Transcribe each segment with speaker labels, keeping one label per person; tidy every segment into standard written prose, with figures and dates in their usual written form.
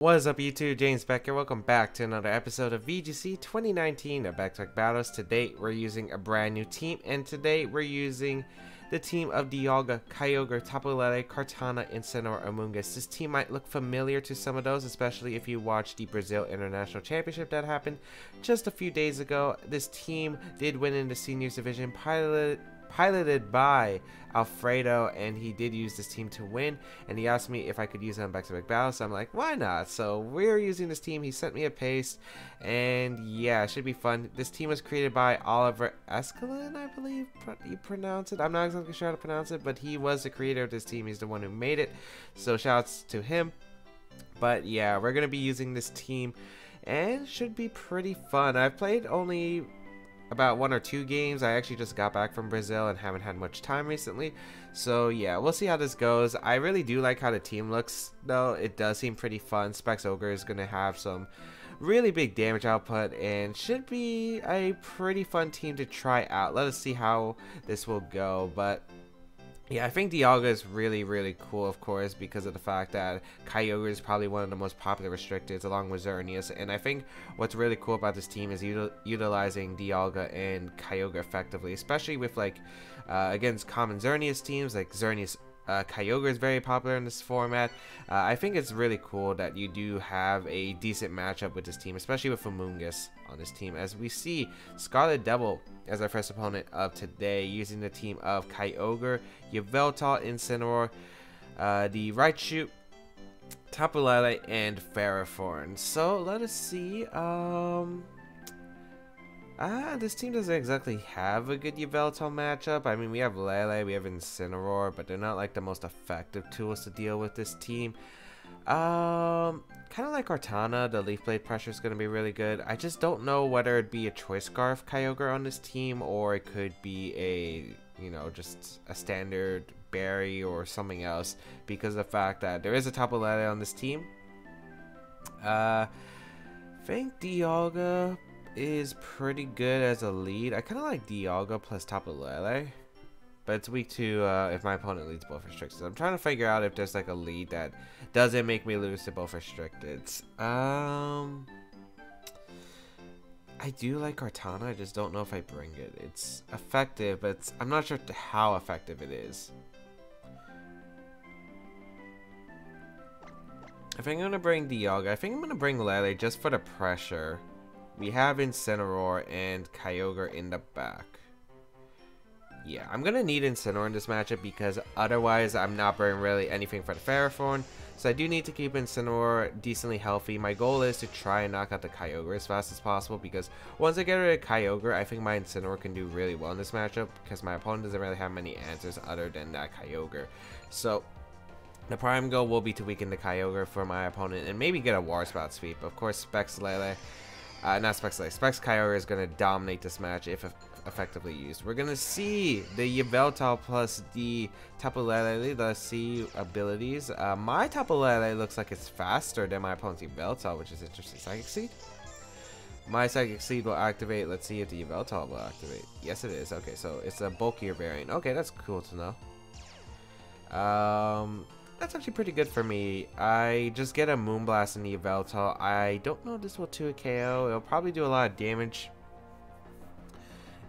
Speaker 1: What is up YouTube, James Baek here. Welcome back to another episode of VGC 2019 of Baek Battles. Today we're using a brand new team, and today we're using the team of Dialga, Kyogre, Tapu Lele, Kartana, Incineroar, Among Us. This team might look familiar to some of those, especially if you watched the Brazil International Championship that happened just a few days ago. This team did win in the Seniors Division, piloted by Alfredo, and he did use this team to win, and he asked me if I could use it on Baek Battles, so I'm like, why not? So we're using this team. He sent me a paste, and yeah, it should be fun. This team was created by Oliver Escalin, I believe you pronounce it. I'm not exactly sure how to pronounce it, but he was the creator of this team. He's the one who made it, so shouts to him. But yeah, we're gonna be using this team, and it should be pretty fun. I've played only about 1 or 2 games. I actually just got back from Brazil and haven't had much time recently, so yeah, we'll see how this goes. I really do like how the team looks though. It does seem pretty fun. Specs Kyogre is going to have some really big damage output and should be a pretty fun team to try out. Let us see how this will go. But yeah, I think Dialga is really cool, of course, because of the fact that Kyogre is probably one of the most popular restricteds along with Xerneas, and I think what's really cool about this team is utilizing Dialga and Kyogre effectively, especially with like against common Xerneas teams. Like Xerneas Kyogre is very popular in this format. I think it's really cool that you do have a decent matchup with this team, especially with Among Us on this team, as we see Scarlet Devil as our first opponent of today, using the team of Kyogre, Yveltal, Incineroar, the Raichu, Tapu Lele, and Ferrothorn. So let us see. This team doesn't exactly have a good Yveltal matchup. I mean, we have Lele, we have Incineroar, but they're not like the most effective tools to deal with this team. Kind of like Kartana, the Leaf Blade pressure is going to be really good. I just don't know whether it'd be a Choice Scarf Kyogre on this team, or it could be a, you know, just a standard berry or something else, because of the fact that there is a Tapu Lele on this team. I think Dialga is pretty good as a lead. I kind of like Dialga plus Tapu Lele, but it's weak to if my opponent leads both restricted. I'm trying to figure out if there's like a lead that doesn't make me lose to both restricted. I do like Kartana. I just don't know if I bring it. It's effective, but I'm not sure how effective it is. I think I'm gonna bring Dialga. I think I'm gonna bring Lele just for the pressure. We have Incineroar and Kyogre in the back. Yeah, I'm going to need Incineroar in this matchup, because otherwise I'm not bringing really anything for the Ferrothorn. So I do need to keep Incineroar decently healthy. My goal is to try and knock out the Kyogre as fast as possible, because once I get rid of Kyogre, I think my Incineroar can do really well in this matchup, because my opponent doesn't really have many answers other than that Kyogre. So the prime goal will be to weaken the Kyogre for my opponent and maybe get a War Spout sweep. Of course, Specs Lele. Not Specs Lele. Specs Kyogre is going to dominate this match if effectively used. We're going to see the Yveltal plus the Tapu Lele. Let's see abilities. My Tapu Lele looks like it's faster than my opponent's Yveltal, which is interesting. Psychic Seed? My Psychic Seed will activate. Let's see if the Yveltal will activate. Yes, it is. Okay, so it's a bulkier variant. Okay, that's cool to know. That's actually pretty good for me. I just get a Moonblast in the Yveltal. I don't know if this will 2 KO. It'll probably do a lot of damage.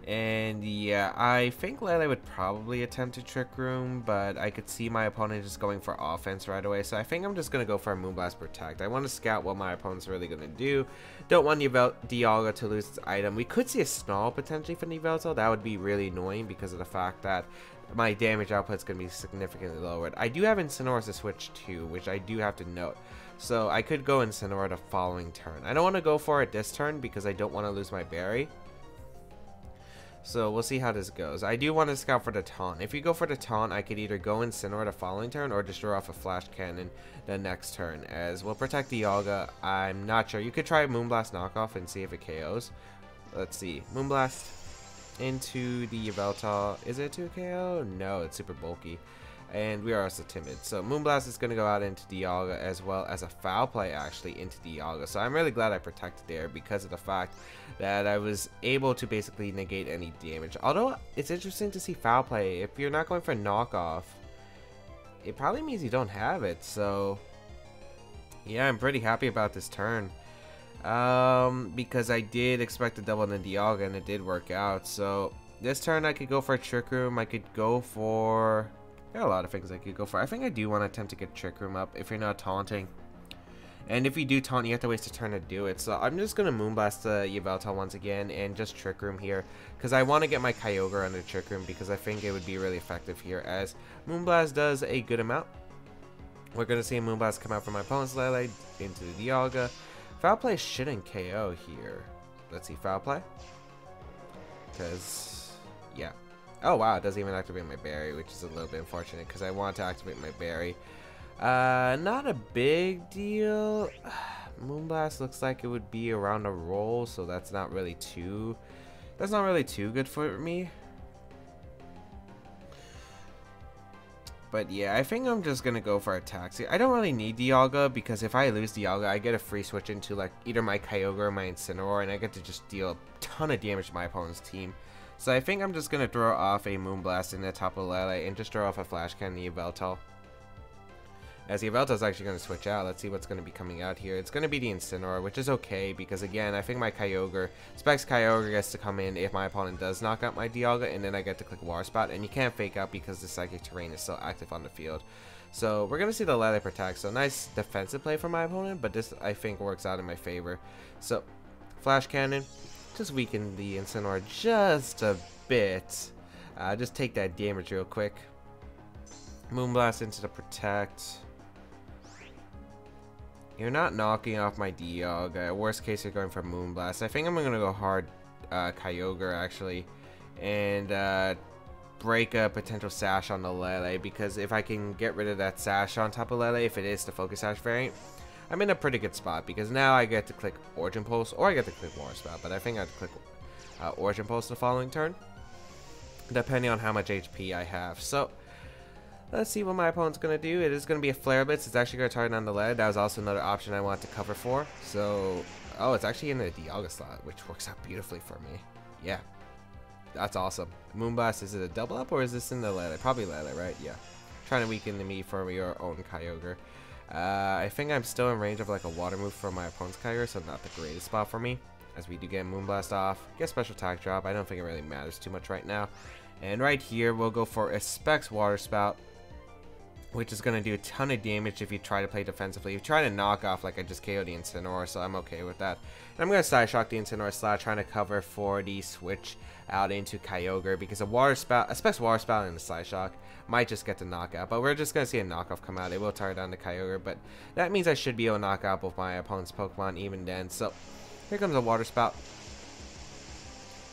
Speaker 1: And yeah, I think Lele would probably attempt to Trick Room, but I could see my opponent just going for offense right away. So I think I'm just going to go for a Moonblast Protect. I want to scout what my opponent's really going to do. Don't want Dialga to lose its item. We could see a Snarl potentially from the Yveltal. That would be really annoying because of the fact that my damage output is going to be significantly lowered. I do have Incineroar to switch to, which I do have to note. So I could go Incineroar the following turn. I don't want to go for it this turn because I don't want to lose my berry. So we'll see how this goes. I do want to scout for the taunt. If you go for the taunt, I could either go Incineroar the following turn or destroy off a Flash Cannon the next turn, as we'll protect Dialga. I'm not sure. You could try Moonblast knockoff and see if it KOs. Let's see. Moonblast into the Yveltal. Is it 2 KO? No, it's super bulky. And we are also timid. So Moonblast is going to go out into Dialga, as well as a Foul Play actually into Dialga. So I'm really glad I protected there because of the fact that I was able to basically negate any damage. Although it's interesting to see Foul Play. If you're not going for knockoff, it probably means you don't have it. So Yeah, I'm pretty happy about this turn. Because I did expect to double in the Dialga and it did work out. So this turn I could go for a Trick Room. I could go for... There are a lot of things I could go for. I think I do want to attempt to get Trick Room up if you're not taunting. And if you do taunt, you have to waste a turn to do it. So I'm just going to Moonblast the Yveltal once again and just Trick Room here. Because I want to get my Kyogre under Trick Room because I think it would be really effective here as Moonblast does a good amount. We're going to see a Moonblast come out from my opponent's LAIC into the Dialga. Foul Play shouldn't KO here. Let's see, Foul Play. Because, yeah. Oh wow, it doesn't even activate my berry, which is a little bit unfortunate because I want to activate my berry. Not a big deal. Moonblast looks like it would be around a roll, so that's not really too good for me. But yeah, I think I'm just gonna go for a Taxi. I don't really need Dialga because if I lose Dialga, I get a free switch into like either my Kyogre or my Incineroar, and I get to just deal a ton of damage to my opponent's team. So I think I'm just gonna throw off a Moonblast in the top of LAIC and just throw off a Flash Cannon the Yveltal. As the Yveltal is actually going to switch out, let's see what's going to be coming out here. It's going to be the Incineroar, which is okay because again, I think my Kyogre, Specs Kyogre gets to come in if my opponent does knock out my Dialga, and then I get to click Water Spout, and you can't fake out because the Psychic Terrain is still active on the field. So we're going to see the LAIC Protect, so nice defensive play for my opponent, but this I think works out in my favor. So Flash Cannon, just weaken the Incineroar just a bit. Just take that damage real quick. Moonblast into the Protect. You're not knocking off my Dialga. Worst case, you're going for Moonblast. I think I'm going to go hard Kyogre, actually. And break a potential Sash on the LAIC. Because if I can get rid of that Sash on top of LAIC, if it is the Focus Sash variant, I'm in a pretty good spot. Because now I get to click Origin Pulse, or I get to click Water Spout. But I think I'd click Origin Pulse the following turn, depending on how much HP I have. So let's see what my opponent's going to do. It is going to be a Flare Blitz. It's actually going to target on the LAIC. That was also another option I wanted to cover for. So, oh, it's actually in the Dialga slot, which works out beautifully for me. Yeah, that's awesome. Moonblast, is it a double up or is this in the LAIC? Probably LAIC, right? Yeah. Trying to weaken me for your own Kyogre. I think I'm still in range of like a Water move for my opponent's Kyogre, so not the greatest spot for me. As we do get Moonblast off. Get Special Attack Drop. I don't think it really matters too much right now. And right here, we'll go for a Specs Water Spout, which is going to do a ton of damage if you try to play defensively. You try to knock off, like I just KO'd the Incineroar, so I'm okay with that. And I'm going to Side Shock the Incineroar slot, trying to cover for the switch out into Kyogre, because a Specs Water Spout and a Side Shock might just get the knockout. But we're just going to see a knockoff come out. It will target down the Kyogre, but that means I should be able to knock out both my opponent's Pokemon even then. So here comes a Water Spout.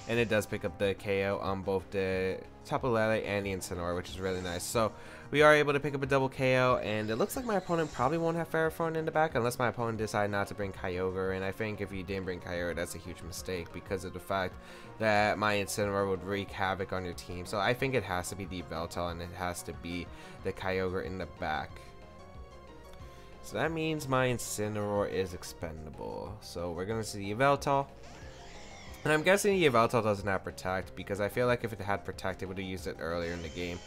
Speaker 1: And it does pick up the KO on both the Tapu Lele and the Incineroar, which is really nice. So we are able to pick up a double KO, and it looks like my opponent probably won't have Ferrothorn in the back unless my opponent decide not to bring Kyogre. And I think if you didn't bring Kyogre, that's a huge mistake because of the fact that my Incineroar would wreak havoc on your team. So I think it has to be the Yveltal and it has to be the Kyogre in the back. So that means my Incineroar is expendable. So we're going to see the Yveltal. And I'm guessing the Yveltal doesn't have Protect because I feel like if it had Protect, it would have used it earlier in the game.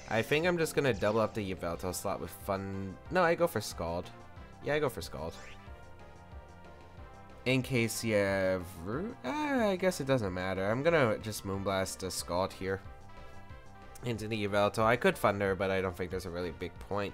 Speaker 1: I think I'm just going to double up the Yveltal slot with Fun... No, I go for Scald. Yeah, I go for Scald. In case you have... I guess it doesn't matter. I'm going to just Moonblast a Scald here into the Yveltal. I could Thunder, but I don't think there's a really big point.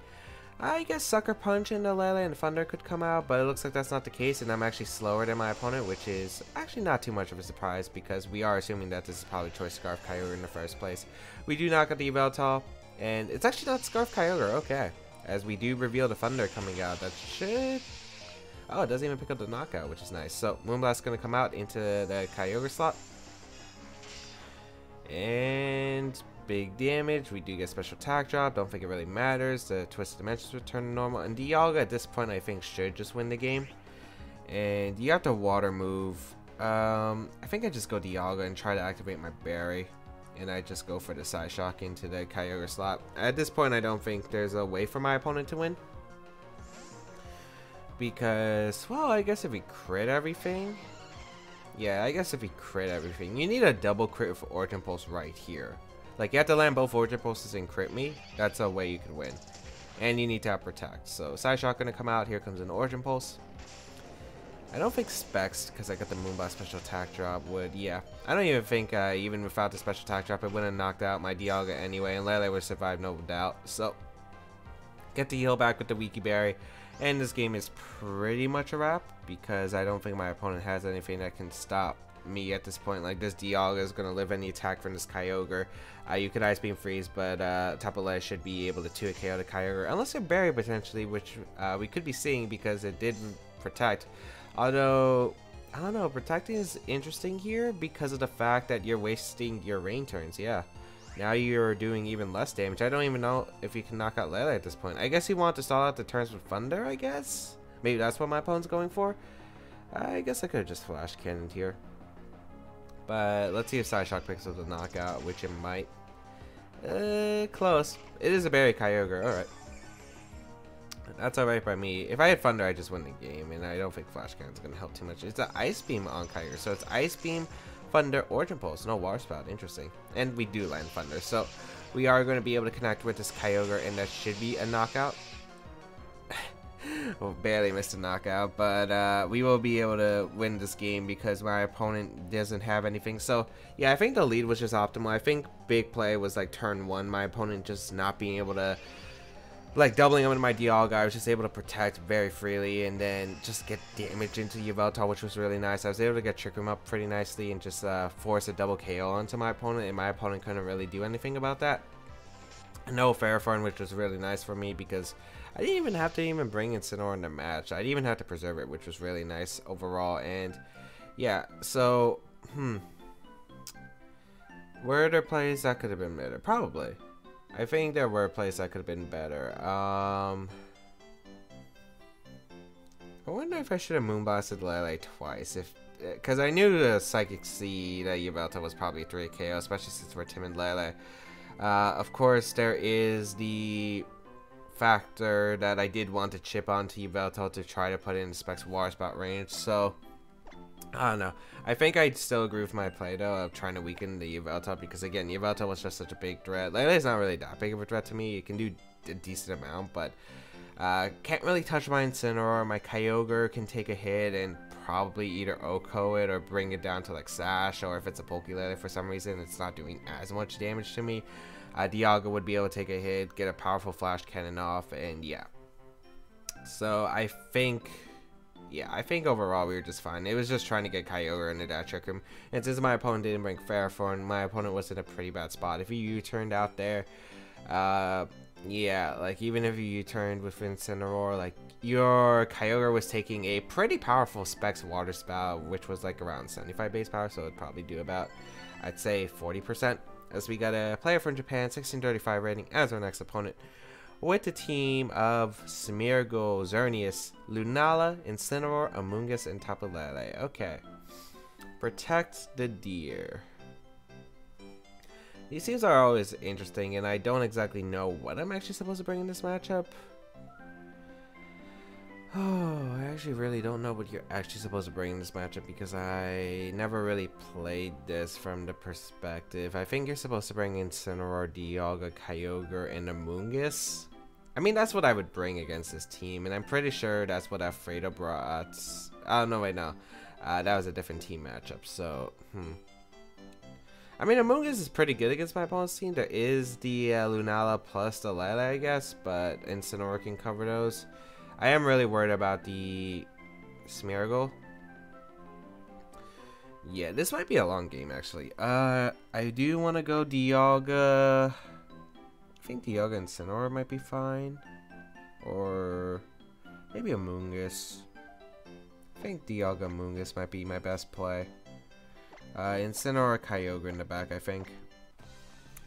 Speaker 1: I guess Sucker Punch into Lele and Thunder could come out, but it looks like that's not the case, and I'm actually slower than my opponent, which is actually not too much of a surprise because we are assuming that this is probably Choice Scarf Kyogre in the first place. We do knock out the Yveltal, and it's actually not Scarf Kyogre, okay. As we do reveal the Thunder coming out, that should... Oh, it doesn't even pick up the knockout, which is nice. So, Moonblast's going to come out into the Kyogre slot. And... big damage. We do get Special Attack Drop. Don't think it really matters. The Twisted Dimensions return to normal. And Dialga at this point I think should just win the game. And you have to Water move. I think I just go Dialga and try to activate my Berry. And I just go for the Side Shock into the Kyogre slot. At this point I don't think there's a way for my opponent to win. Because, well, I guess if we crit everything... Yeah, I guess if we crit everything... You need a double crit for Origin Pulse right here. Like, you have to land both Origin Pulses and crit me. That's a way you can win. and you need to have Protect. So Side Shot gonna come out. Here comes an Origin Pulse. I don't think Specs, because I got the Moonblast special attack drop, would, yeah. I don't even think, even without the special attack drop, it wouldn't have knocked out my Dialga anyway, and Lele would survive, no doubt. So, get the heal back with the Wiki Berry, and this game is pretty much a wrap, because I don't think my opponent has anything that can stop me at this point. Like, this Dialga is going to live any attack from this Kyogre. You could Ice Beam Freeze, but Tapu Lele should be able to 2-hit KO the Kyogre, unless a Berry potentially, which we could be seeing because it did Protect. Although, I don't know, Protecting is interesting here because of the fact that you're wasting your rain turns, yeah. Now you're doing even less damage. I don't even know if you can knock out Lele at this point. I guess he wanted to stall out the turns with Thunder, I guess? Maybe that's what my opponent's going for? I guess I could have just Flash Cannoned here. But let's see if Side Shock picks up the knockout, which it might. Close. It is a Berry Kyogre, alright. That's alright by me. If I had Thunder, I just win the game, and I don't think Flash Cannon's going to help too much. It's an Ice Beam on Kyogre, so it's Ice Beam, Thunder, Origin Pulse, no Water Spout. Interesting. And we do land Thunder, so we are going to be able to connect with this Kyogre, and that should be a knockout. Well, barely missed a knockout, but we will be able to win this game because my opponent doesn't have anything. So, yeah, I think the lead was just optimal. I think big play was like turn 1, my opponent just not being able to, like, doubling up into my Dialga. I was just able to protect very freely and then just get damage into Yveltal, which was really nice. I was able to get Trick Room up pretty nicely and just force a double KO onto my opponent, and my opponent couldn't really do anything about that. No Ferrothorn, which was really nice for me because I didn't even have to even bring Incineroar in the match. I didn't even have to preserve it, which was really nice overall. And yeah, so were there plays that could have been better? Probably. I think there were plays that could have been better. I wonder if I should have Moonblasted Lele twice, because I knew the Psychic Seed that Yveltal was probably 3 KO, especially since we're Timid Lele. Of course, there is the factor that I did want to chip onto Yveltal to try to put in Specs Water Spout range, so I don't know. I think I'd still agree with my play though of trying to weaken the Yveltal because again, Yveltal was just such a big threat. Lele's not really that big of a threat to me. It can do a decent amount, but can't really touch my Incineroar. My Kyogre can take a hit and probably either OHKO it or bring it down to like Sash, or if it's a Pokelele for some reason, it's not doing as much damage to me. Dialga would be able to take a hit, get a powerful Flash Cannon off, and yeah. So I think, yeah, I think overall we were just fine. It was just trying to get Kyogre into that Trick Room. And since my opponent didn't bring Ferrothorn, my opponent was in a pretty bad spot. If he U-turned out there, yeah, like even if you U-turned with Incineroar, like your Kyogre was taking a pretty powerful Specs Water Spout, which was like around 75 base power, so it'd probably do about, I'd say 40%. As we got a player from Japan, 1635 rating as our next opponent, with the team of Smeargle, Xerneas, Lunala, Incineroar, Amoonguss, and Tapu Lele. Okay. Protect the deer. These teams are always interesting, and I don't exactly know what I'm actually supposed to bring in this matchup. Oh, I actually really don't know what you're actually supposed to bring in this matchup because I never really played this from the perspective. I think you're supposed to bring in Incineroar, Dialga, Kyogre, and Amoonguss. I mean, that's what I would bring against this team, and I'm pretty sure that's what Alfredo brought. Oh, no, wait, no. That was a different team matchup, so, I mean, Amoonguss is pretty good against my opponent's team. There is the Lunala plus the Lele, I guess, but Incineroar can cover those. I am really worried about the Smeargle. Yeah, this might be a long game, actually. I do want to go Dialga. I think Dialga and Incineroar might be fine. Or maybe Amoonguss. I think Dialga Amoonguss might be my best play. Incineroar, Kyogre in the back, I think.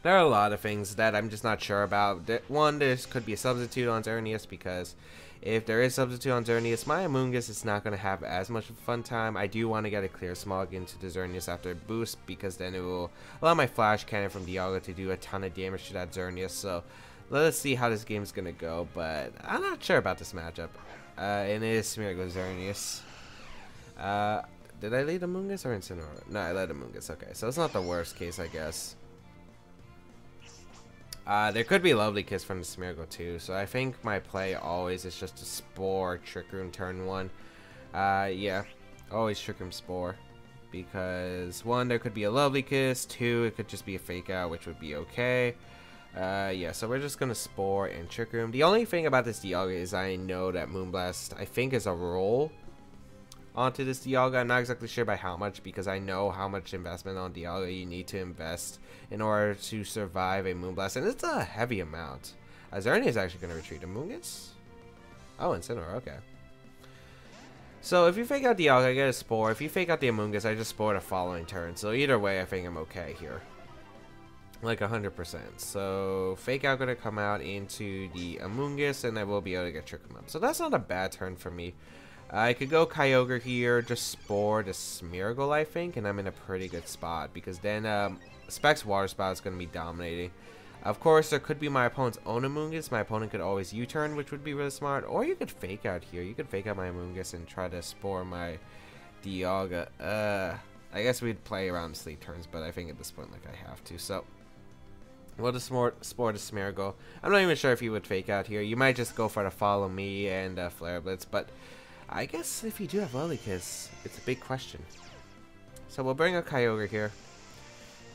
Speaker 1: There are a lot of things that I'm just not sure about. One, this could be a substitute on Xerneas because if there is substitute on Xerneas, my Amoonguss is not going to have as much of a fun time. I do want to get a Clear Smog into the Xerneas after a boost because then it will allow my Flash Cannon from Dialga to do a ton of damage to that Xerneas. So let us see how this game is going to go, but I'm not sure about this matchup. And it is Smeargle Xerneas. Did I lead Amoonguss or Incineroar? No, I led Amoonguss. Okay, so it's not the worst case, I guess. There could be Lovely Kiss from the Smeargle too, so I think my play always is just to Spore Trick Room turn 1. Yeah, always Trick Room Spore. Because 1, there could be a Lovely Kiss, 2, it could just be a Fake Out, which would be okay. Yeah, so we're just gonna Spore and Trick Room. The only thing about this Dialga is I know that Moonblast, I think, is a roll onto this Dialga. I'm not exactly sure by how much, because I know how much investment on Dialga you need to invest in order to survive a Moonblast, and it's a heavy amount. Xerneas is actually going to retreat. Amoonguss? Oh, Incineroar, okay. So if you fake out Dialga, I get a Spore. If you fake out the Amoonguss, I just Spore the following turn. So either way, I think I'm okay here. Like 100%. So Fake Out going to come out into the Amoonguss, and I will be able to get Trick Room up. So that's not a bad turn for me. I could go Kyogre here, just Spore the Smeargle, I think, and I'm in a pretty good spot, because then Specs Water Spout is going to be dominating. Of course, there could be my opponent's own Amoonguss. My opponent could always U-turn, which would be really smart, or you could Fake Out here. You could Fake Out my Amoonguss and try to Spore my Dialga. I guess we'd play around sleep turns, but I think at this point, like, I have to, so we'll just Spore the Smeargle. I'm not even sure if you would Fake Out here. You might just go for the Follow Me and Flare Blitz, but I guess if you do have Lovely Kiss, it's a big question. So we'll bring a Kyogre here,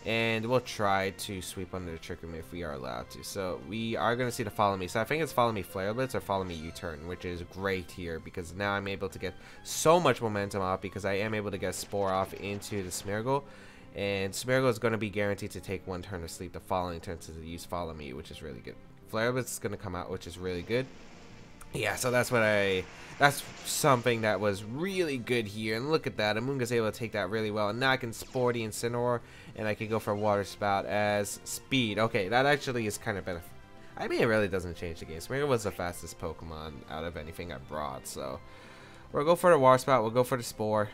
Speaker 1: and we'll try to sweep under the Trick Room if we are allowed to. So we are going to see the Follow Me. So I think it's Follow Me Flare Blitz or Follow Me U-turn, which is great here, because now I'm able to get so much momentum off, because I am able to get Spore off into the Smeargle. And Smeargle is going to be guaranteed to take 1 turn of sleep the following turn to use Follow Me, which is really good. Flare Blitz is going to come out, which is really good. Yeah, so that's something that was really good here. And look at that, Amoonguss able to take that really well. And now I can Spore the Incineroar, and I can go for Water Spout as speed. Okay, that actually is kind of beneficial. I mean, it really doesn't change the game. Smeargle was the fastest Pokemon out of anything I brought, so we'll go for the Water Spout, we'll go for the Spore.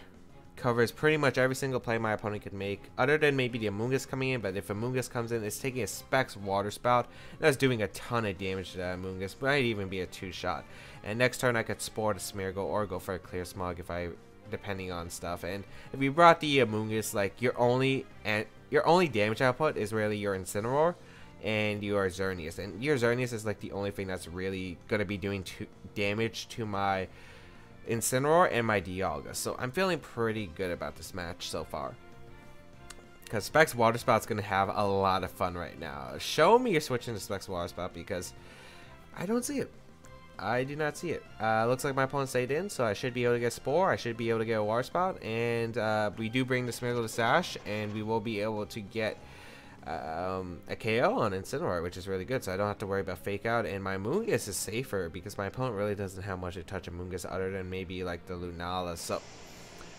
Speaker 1: Covers pretty much every single play my opponent could make, other than maybe the Amoonguss coming in. But if Amoonguss comes in, it's taking a Specs Water Spout. That's doing a ton of damage to that Amoonguss, but might even be a 2-shot. And next turn I could Spore the Smeargle or go for a Clear Smog depending on stuff. And if you brought the Amoonguss, like your only damage output is really your Incineroar and your Xerneas. And your Xerneas is like the only thing that's really gonna be doing damage to my Incineroar and my Dialga. So I'm feeling pretty good about this match so far, because Specs Water Spout's gonna have a lot of fun right now. Show me you're switching to Specs Water Spout, because I don't see it. I do not see it. Looks like my opponent stayed in, so I should be able to get Spore. I should be able to get a Water Spout, and we do bring the Smeargle to Sash, and we will be able to get a KO on Incineroar, which is really good, so I don't have to worry about Fake Out. And my Amoonguss is safer, because my opponent really doesn't have much to touch Amoonguss other than maybe like the Lunala, so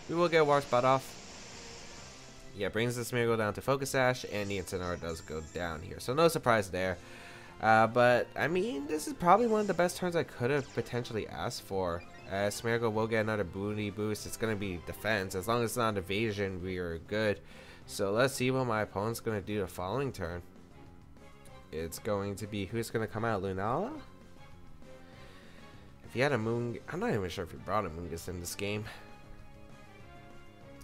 Speaker 1: we will get a Water Spout off. Yeah, brings the Smeargle down to Focus Sash, and the Incineroar does go down here, so no surprise there. But I mean, this is probably one of the best turns I could have potentially asked for. Smeargle will get another booty boost. It's going to be defense. As long as it's not evasion, we are good. So let's see what my opponent's going to do the following turn. It's going to be, who's going to come out? Lunala? If he had a Moon, I'm not even sure if he brought a Moonguss in this game.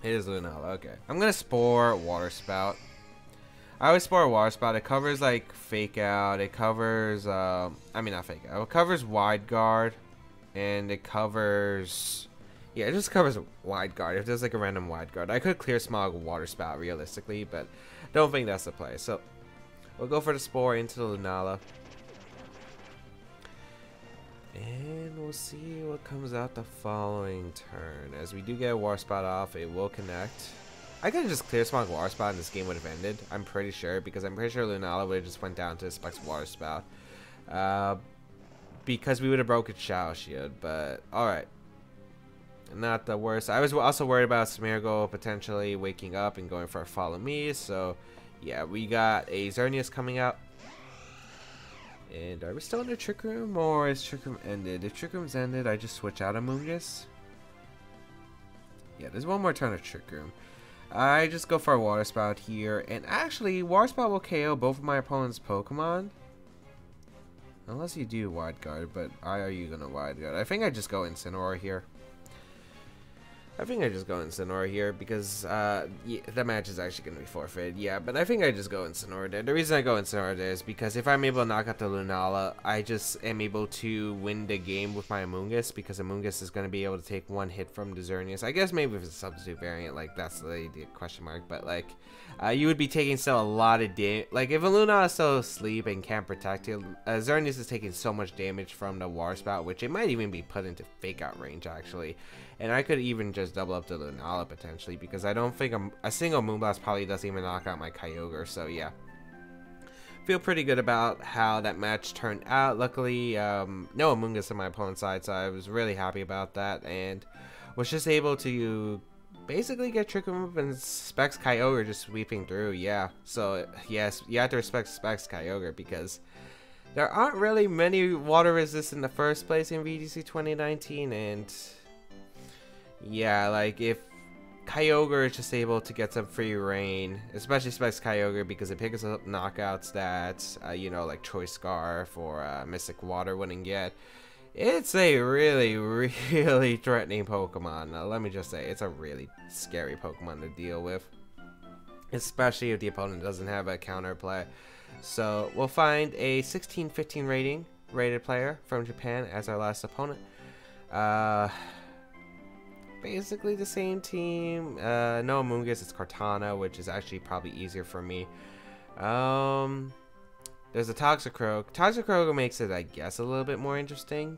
Speaker 1: It is Lunala, okay. I'm going to Spore Water Spout. I always Spore Water Spout. It covers like Fake Out. It covers, I mean not Fake Out. It covers Wide Guard. And it covers, yeah, it just covers Wide Guard. If there's like a random Wide Guard, I could Clear Smog Water Spout realistically, but don't think that's the play. So we'll go for the Spore into the Lunala, and we'll see what comes out the following turn. As we do get a Water Spout off, it will connect. I could have just Clear Smog Water Spout and this game would have ended, I'm pretty sure, because I'm pretty sure Lunala would have just went down to Specs Water Spout. Because we would have broken Shadow Shield, but alright. Not the worst. I was also worried about Smeargle potentially waking up and going for a Follow Me, so yeah, we got a Xerneas coming out. And are we still in the Trick Room, or is Trick Room ended? If Trick Room's ended, I just switch out Amoonguss. Yeah, there's one more turn of Trick Room. I just go for a Water Spout here, and actually, Water Spout will KO both of my opponent's Pokemon. Unless you do Wide Guard, but are you going to Wide Guard? I think I just go Incineroar here. I think I just go Incineroar here because yeah, the match is actually going to be forfeited. Yeah, but I think I just go Incineroar there. The reason I go Incineroar there is because if I'm able to knock out the Lunala, I just am able to win the game with my Amoonguss, because Amoonguss is going to be able to take one hit from the Xerneas. I guess maybe if it's a substitute variant, like that's the question mark. But like, you would be taking still a lot of damage. Like if a Lunala is still asleep and can't protect you, Xerneas is taking so much damage from the Water Spout, which it might even be put into Fake Out range actually. And I could even just double up the Lunala potentially, because I don't think a single Moonblast probably doesn't even knock out my Kyogre. So yeah, feel pretty good about how that match turned out. Luckily, no Amoonguss on my opponent's side, so I was really happy about that, and was just able to basically get Trick Room and Specs Kyogre just sweeping through. Yeah, so yes, you have to respect Specs Kyogre, because there aren't really many water resists in the first place in VGC 2019, and yeah, like if Kyogre is just able to get some free reign, especially Specs Kyogre, because it picks up knockouts that, you know, like Choice Scarf or Mystic Water wouldn't get. It's a really, really threatening Pokemon. Now, let me just say, it's a really scary Pokemon to deal with, especially if the opponent doesn't have a counterplay. So we'll find a 16-15 rated player from Japan as our last opponent. Basically the same team. No Amoonguss, it's Cortana, which is actually probably easier for me. There's a Toxicroak. Toxicroak makes it, I guess, a little bit more interesting.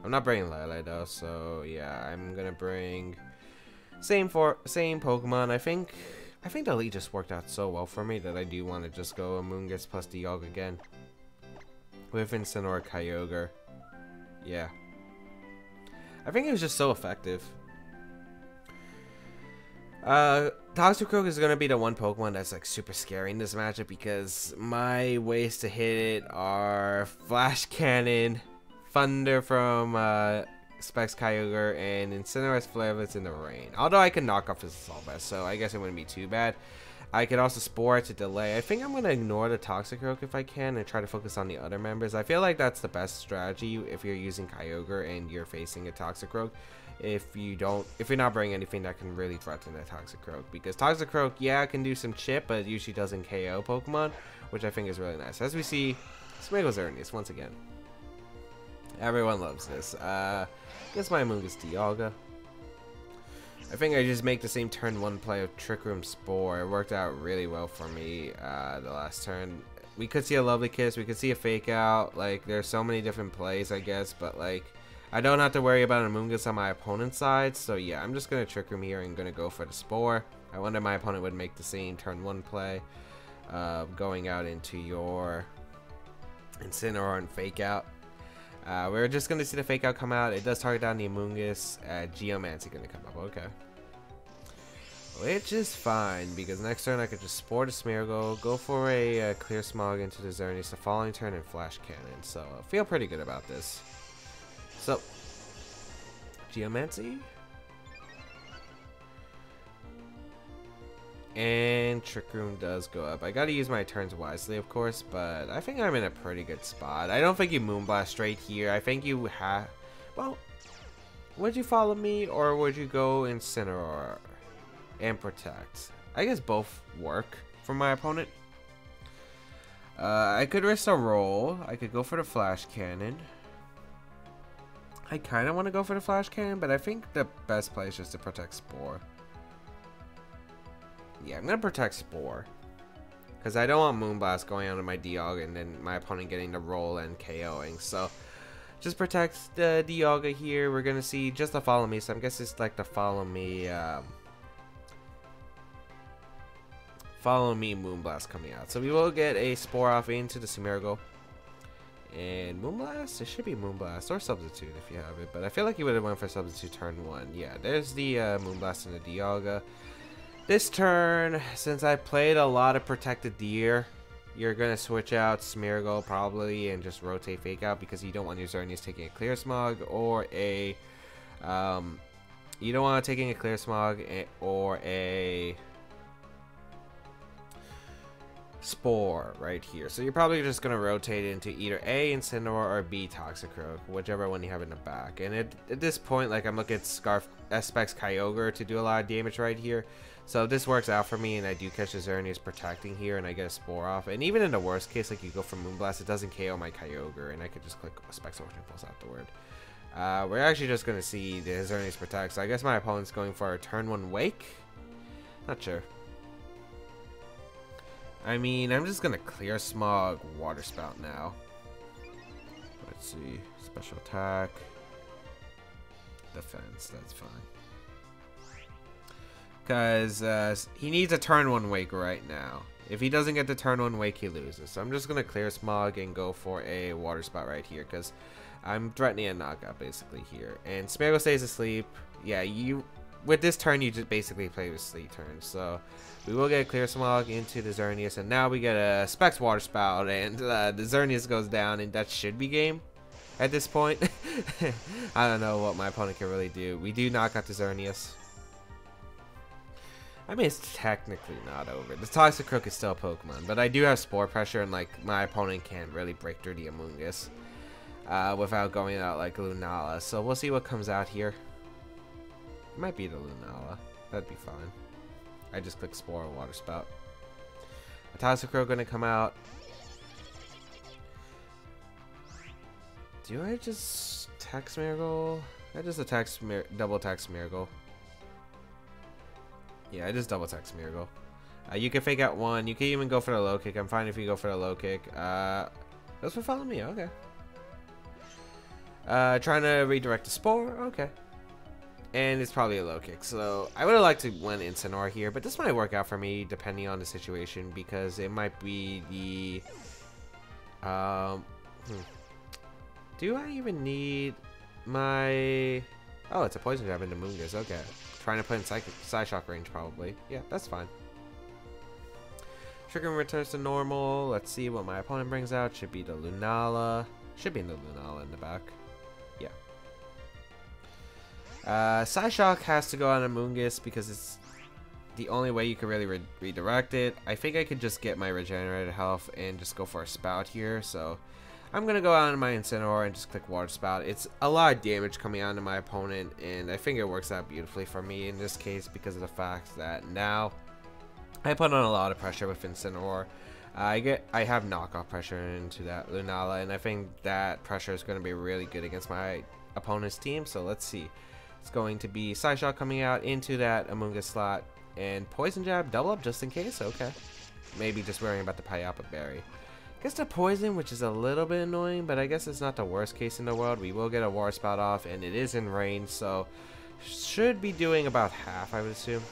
Speaker 1: I'm not bringing LAIC though, so yeah, I'm gonna bring same Pokemon. I think the lead just worked out so well for me that I do want to just go Amoonguss plus Dialga again with Incineroar Kyogre. Yeah, I think it was just so effective. Toxicroak is going to be the one Pokemon that's like super scary in this matchup, because my ways to hit it are Flash Cannon, Thunder from Specs Kyogre, and Incineroar's Flare Blitz in the rain. Although I can knock off his Assault Vest, so I guess it wouldn't be too bad. I could also Spore to delay. I think I'm going to ignore the Toxicroak if I can and try to focus on the other members. I feel like that's the best strategy if you're using Kyogre and you're facing a Toxicroak. If you're not bringing anything that can really threaten a Toxicroak, because Toxicroak, yeah, can do some chip, but it usually doesn't KO Pokemon, which I think is really nice. As we see, Smeagol's Xerneas once again. Everyone loves this. Guess my Amoonguss Dialga. I think I just make the same turn 1 play of Trick Room Spore. It worked out really well for me the last turn. We could see a Lovely Kiss, we could see a Fake Out. Like, there's so many different plays, I guess, but like, I don't have to worry about an Amoonguss on my opponent's side. So yeah, I'm just going to Trick Room here and going to go for the Spore. I wonder my opponent would make the same turn 1 play, going out into your Incineroar and Fake Out. We're just going to see the Fake Out come out. It does target down the Amoonguss. Geomancy going to come up. Okay. Which is fine, because next turn I could just Spore the Smeargle, go for a Clear Smog into the Xerneas the following turn, and Flash Cannon. So I feel pretty good about this. So, Geomancy. And Trick Room does go up. I gotta use my turns wisely, of course, but I think I'm in a pretty good spot. I don't think you Moonblast straight here. I think you have... Well, would you follow me, or would you go Incineroar and Protect? I guess both work for my opponent. I could risk a roll. I could go for the Flash Cannon. I kind of want to go for the Flash Cannon, but I think the best play is just to Protect Spore. Yeah, I'm going to Protect Spore, because I don't want Moonblast going onto my Dialga and then my opponent getting the roll and KOing. So, just protect the Dialga here. We're going to see just the Follow Me, so I guess it's like the Follow Me Moonblast coming out. So we will get a Spore off into the Smeargle. And Moonblast? It should be Moonblast or Substitute if you have it, but I feel like you would have went for Substitute turn 1. Yeah, there's the Moonblast and the Dialga. This turn, since I played a lot of Protected Deer, you're going to switch out Smeargle probably and just rotate Fake Out, because you don't want your Xerneas taking a Clear Smog or a... you don't want to taking a Clear Smog or a... Spore right here. So you're probably just going to rotate into either A, Incineroar, or B, Toxicroak, whichever one you have in the back. And at this point, like, I'm looking at Specs Kyogre to do a lot of damage right here. So if this works out for me and I do catch the Xerneas protecting here and I get a Spore off, and even in the worst case, like you go for Moonblast, it doesn't KO my Kyogre and I could just click Specs Ocean Pulse afterward. We're actually just going to see the Xerneas protect. So I guess my opponent's going for a turn 1 Wake? Not sure. I mean, I'm just gonna clear Smog, Water Spout now. Let's see. Special attack. Defense, that's fine. Because he needs a turn 1 Wake right now. If he doesn't get the turn 1 Wake, he loses. So I'm just gonna clear Smog and go for a Water Spout right here. Because I'm threatening a knockout basically here. And Smeargle stays asleep. Yeah, with this turn, you just basically play with sleep turns. So we will get a Clear Smog into the Xerneas, and now we get a Specs Water Spout, and the Xerneas goes down, and that should be game at this point. I don't know what my opponent can really do. We do knock out the Xerneas. I mean, it's technically not over. The Toxicroak is still a Pokemon, but I do have Spore Pressure, and like my opponent can't really break through the Amoonguss without going out like Lunala. So we'll see what comes out here. It might be the Lunala. That'd be fine. I just click Spore and Water Spout. A Toxicroak gonna come out. Do I just attack Smeargle? I just attack double attack Smeargle. Yeah, I just double attack Smeargle. You can fake out one. You can even go for the low kick. I'm fine if you go for the low kick. Those for follow me. Okay. Trying to redirect the Spore. Okay. And it's probably a low kick, so I would have liked to win Incineroar here, but this might work out for me depending on the situation, because it might be the do I even need my oh, it's a poison jab into Moonguss. Okay, trying to play in Side Shock range probably. Yeah, that's fine. Trigger returns to normal. Let's see what my opponent brings out. Should be the Lunala. Should be the Lunala in the back. Yeah. Psyshock has to go on Amoonguss because it's the only way you can really redirect it. I think I could just get my regenerated health and just go for a Spout here. So I'm going to go on my Incineroar and just click Water Spout. It's a lot of damage coming onto my opponent, and I think it works out beautifully for me in this case because of the fact that now I put on a lot of pressure with Incineroar. I have knockoff pressure into that Lunala, and I think that pressure is going to be really good against my opponent's team. So let's see. It's going to be Psyshock coming out into that Amoonguss slot, and Poison Jab, double up just in case. Okay. Maybe just worrying about the Payapa Berry. Gets the Poison, which is a little bit annoying, but I guess it's not the worst case in the world. We will get a Water Spout off, and it is in range, so should be doing about half, I would assume.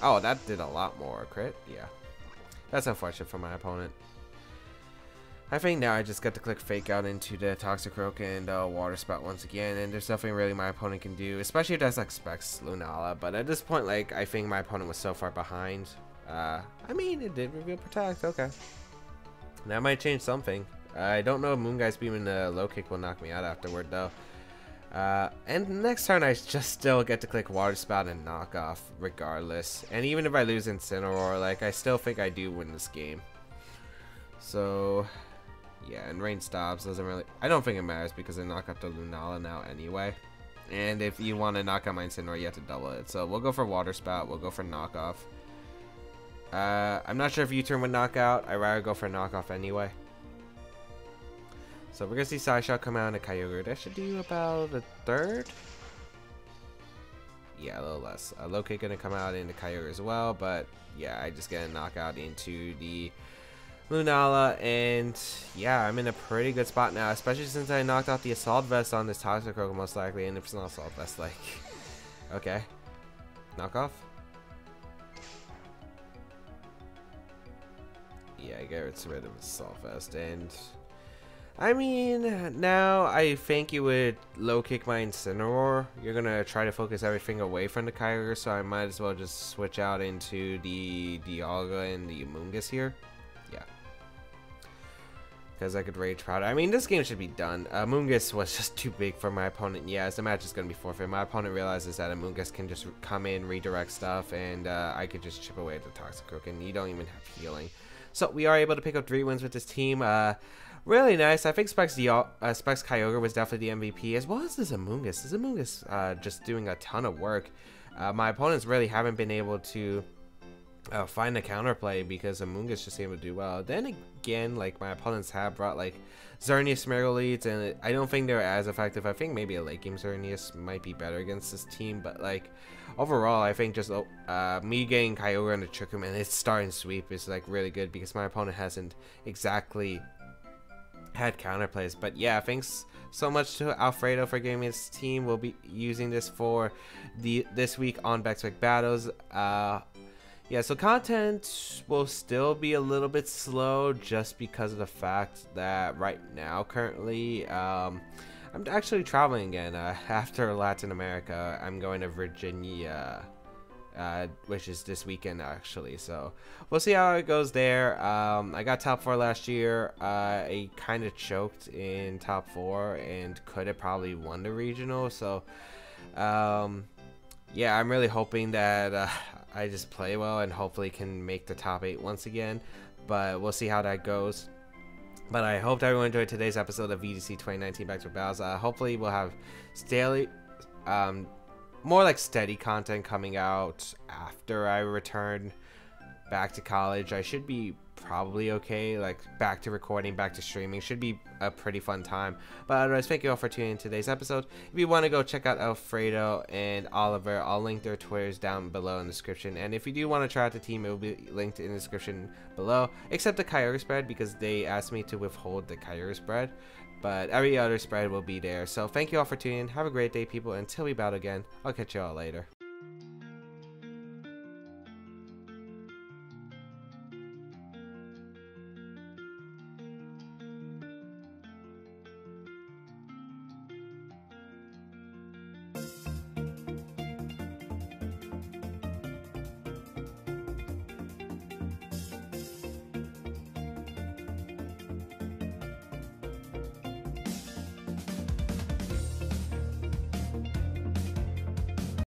Speaker 1: Oh, that did a lot more. Crit? Yeah. That's unfortunate for my opponent. I think now I just got to click Fake Out into the Toxicroak and Water Spout once again, and there's nothing really my opponent can do, especially if that's like Specs Lunala. But at this point, like, I think my opponent was so far behind. I mean, it did reveal Protect. Okay. That might change something. I don't know if Moongeist Beam and the low kick will knock me out afterward, though. And next turn, I just still get to click Water Spout and knock off regardless. And even if I lose Incineroar, like, I still think I do win this game. So yeah, and rain stops doesn't really, I don't think it matters because I knock out the Lunala now anyway. And if you want to knock out my Incineroar, you have to double it. So we'll go for Water Spout, we'll go for knockoff. I'm not sure if U-turn would knock out. I'd rather go for knockoff anyway. So we're gonna see Psyshock come out in a Kyogre. That should do about a third. Yeah, a little less. Low kick gonna come out into Kyogre as well, but yeah, I just get a knockout into the Lunala, and yeah, I'm in a pretty good spot now, especially since I knocked out the Assault Vest on this Toxicroak most likely, and if it's not Assault Vest, like, okay, knockoff. Yeah, I get rid of Assault Vest, and I mean, now I think you would low kick my Incineroar. You're gonna try to focus everything away from the Kyogre, so I might as well just switch out into the Dialga and the Amoonguss here. Yeah. Because I could Rage Powder. I mean, this game should be done. Amoonguss was just too big for my opponent. Yes, the match is going to be forfeit. My opponent realizes that Amoonguss can just come in, redirect stuff, and I could just chip away at the Toxicroak, and you don't even have healing. So we are able to pick up 3 wins with this team. Really nice. I think Specs Kyogre was definitely the MVP, as well as this Amoonguss. This Amoonguss just doing a ton of work. My opponents really haven't been able to find a counterplay because Amoonguss just able to do well. Then again, like, my opponents have brought like Xerneas Smeargle, and I don't think they're as effective. I think maybe a late game Xerneas might be better against this team, but like overall, I think just me getting Kyogre on the Trick Room and its starting sweep is like really good because my opponent hasn't exactly had counterplays. But yeah, thanks so much to Alfredo for giving me this team. We'll be using this for this week on Baek Battles. Yeah, so content will still be a little bit slow just because of the fact that right now, currently, I'm actually traveling again after Latin America. I'm going to Virginia, which is this weekend actually. So we'll see how it goes there. I got top 4 last year. I kind of choked in top 4 and could have probably won the regional. So yeah, I'm really hoping that I just play well and hopefully can make the top 8 once again, but we'll see how that goes. But I hope everyone enjoyed today's episode of VGC 2019 Back Battles. Hopefully we'll have more like steady content coming out after I return back to college. I should be probably okay, like back to recording, back to streaming. Should be a pretty fun time. But otherwise, thank you all for tuning in today's episode. If you want to go check out Alfredo and Oliver, I'll link their Twitters down below in the description. And if you do want to try out the team, it will be linked in the description below, except the Kyogre spread, because they asked me to withhold the Kyogre spread. But every other spread will be there. So thank you all for tuning in. Have a great day, people. Until we battle again, I'll catch you all later.